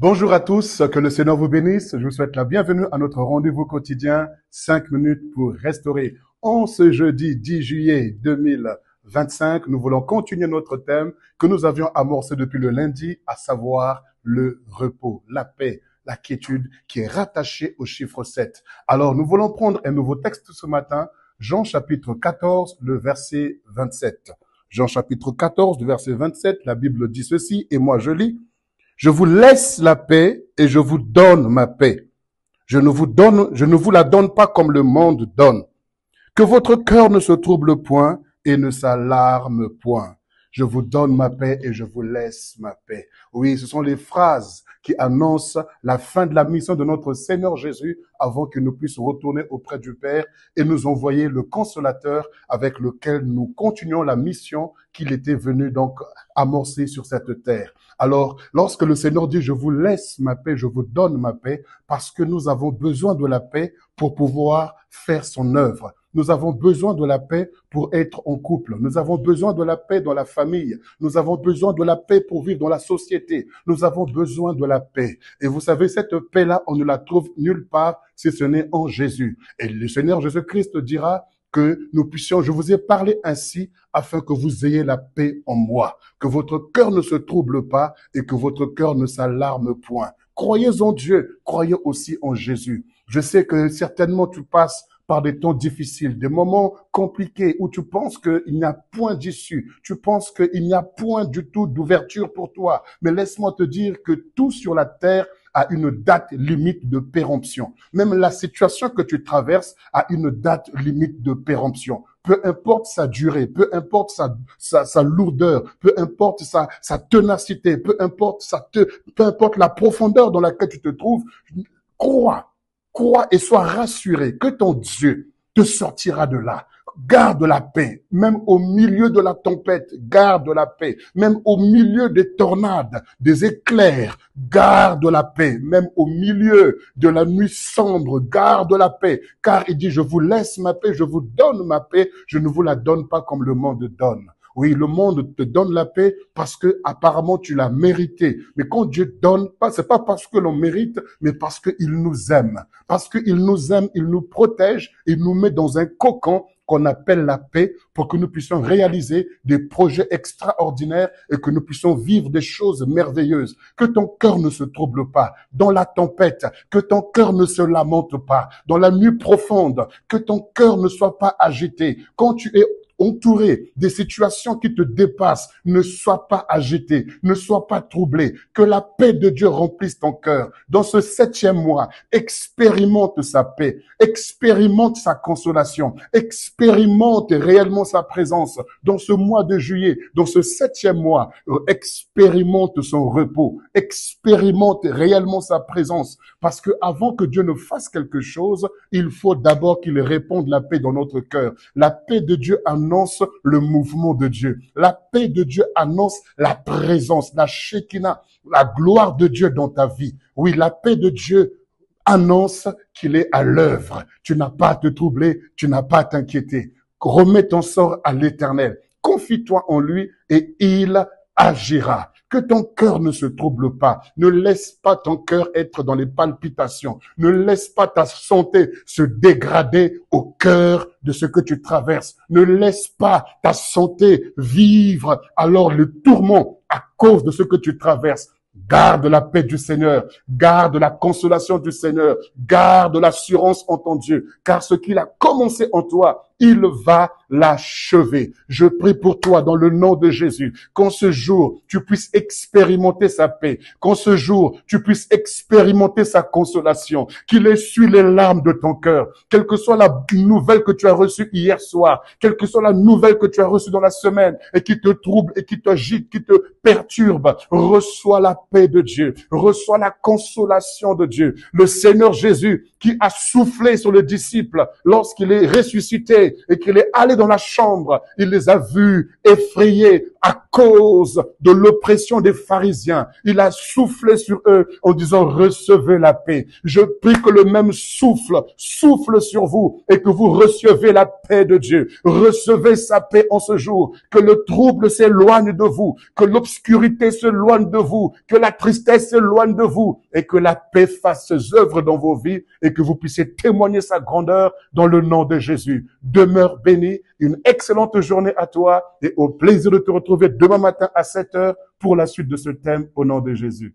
Bonjour à tous, que le Seigneur vous bénisse. Je vous souhaite la bienvenue à notre rendez-vous quotidien, 5 minutes pour restaurer. En ce jeudi 10 juillet 2025, nous voulons continuer notre thème que nous avions amorcé depuis le lundi, à savoir le repos, la paix, la quiétude qui est rattachée au chiffre 7. Alors, nous voulons prendre un nouveau texte ce matin, Jean chapitre 14, le verset 27. Jean chapitre 14, le verset 27, la Bible dit ceci, et moi je lis. Je vous laisse la paix et je vous donne ma paix. Je ne vous la donne pas comme le monde donne. Que votre cœur ne se trouble point et ne s'alarme point. Je vous donne ma paix et je vous laisse ma paix. Oui, ce sont les phrases qui annoncent la fin de la mission de notre Seigneur Jésus avant qu'il nous puisse retourner auprès du Père et nous envoyer le consolateur avec lequel nous continuons la mission qu'il était venu donc amorcer sur cette terre. Alors, lorsque le Seigneur dit « Je vous laisse ma paix, je vous donne ma paix », parce que nous avons besoin de la paix pour pouvoir faire son œuvre. Nous avons besoin de la paix pour être en couple. Nous avons besoin de la paix dans la famille. Nous avons besoin de la paix pour vivre dans la société. Nous avons besoin de la paix. Et vous savez, cette paix-là, on ne la trouve nulle part si ce n'est en Jésus. Et le Seigneur Jésus-Christ dira que nous puissions, je vous ai parlé ainsi afin que vous ayez la paix en moi, que votre cœur ne se trouble pas et que votre cœur ne s'alarme point. Croyez en Dieu, croyez aussi en Jésus. Je sais que certainement tu passes par des temps difficiles, des moments compliqués où tu penses qu'il n'y a point d'issue, tu penses qu'il n'y a point du tout d'ouverture pour toi. Mais laisse-moi te dire que tout sur la terre a une date limite de péremption. Même la situation que tu traverses a une date limite de péremption. Peu importe sa durée, peu importe sa lourdeur, peu importe sa ténacité, peu importe la profondeur dans laquelle tu te trouves, crois et sois rassuré que ton Dieu te sortira de là. Garde la paix, même au milieu de la tempête, garde la paix, même au milieu des tornades, des éclairs, garde la paix, même au milieu de la nuit sombre, garde la paix, car il dit, je vous laisse ma paix, je vous donne ma paix, je ne vous la donne pas comme le monde donne. Oui, le monde te donne la paix parce que apparemment tu l'as mérité. Mais quand Dieu donne, c'est pas parce que l'on mérite, mais parce qu'il nous aime. Parce qu'il nous aime, il nous protège, il nous met dans un cocon qu'on appelle la paix pour que nous puissions réaliser des projets extraordinaires et que nous puissions vivre des choses merveilleuses. Que ton cœur ne se trouble pas dans la tempête, que ton cœur ne se lamente pas dans la nuit profonde, que ton cœur ne soit pas agité. Quand tu es entouré des situations qui te dépassent, ne sois pas agité, ne sois pas troublé, que la paix de Dieu remplisse ton cœur. Dans ce 7e mois, expérimente sa paix, expérimente sa consolation, expérimente réellement sa présence. Dans ce mois de juillet, dans ce 7e mois, expérimente son repos, expérimente réellement sa présence. Parce que avant que Dieu ne fasse quelque chose, il faut d'abord qu'il réponde la paix dans notre cœur. La paix de Dieu annonce le mouvement de Dieu. La paix de Dieu annonce la présence, la Shekinah, la gloire de Dieu dans ta vie. Oui, la paix de Dieu annonce qu'il est à l'œuvre. Tu n'as pas à te troubler, tu n'as pas à t'inquiéter. Remets ton sort à l'Éternel. Confie-toi en lui et il agira. Que ton cœur ne se trouble pas. Ne laisse pas ton cœur être dans les palpitations. Ne laisse pas ta santé se dégrader au cœur de ce que tu traverses. Ne laisse pas ta santé vivre alors le tourment à cause de ce que tu traverses. Garde la paix du Seigneur, garde la consolation du Seigneur, garde l'assurance en ton Dieu, car ce qu'il a commencé en toi, il va l'achever. Je prie pour toi dans le nom de Jésus, qu'en ce jour, tu puisses expérimenter sa paix, qu'en ce jour, tu puisses expérimenter sa consolation, qu'il essuie les larmes de ton cœur, quelle que soit la nouvelle que tu as reçue hier soir, quelle que soit la nouvelle que tu as reçue dans la semaine et qui te trouble et qui t'agite, qui te perturbe, reçois la paix de Dieu, reçois la consolation de Dieu. Le Seigneur Jésus qui a soufflé sur les disciples lorsqu'il est ressuscité et qu'il est allé dans la chambre, il les a vus effrayés à cause de l'oppression des pharisiens, il a soufflé sur eux en disant, recevez la paix. Je prie que le même souffle sur vous et que vous recevez la paix de Dieu. Recevez sa paix en ce jour. Que le trouble s'éloigne de vous, que l'obscurité s'éloigne de vous, que la tristesse s'éloigne de vous et que la paix fasse ses œuvres dans vos vies et que vous puissiez témoigner sa grandeur dans le nom de Jésus. Demeure béni, une excellente journée à toi et au plaisir de te retrouver demain matin à 7 heures pour la suite de ce thème au nom de Jésus.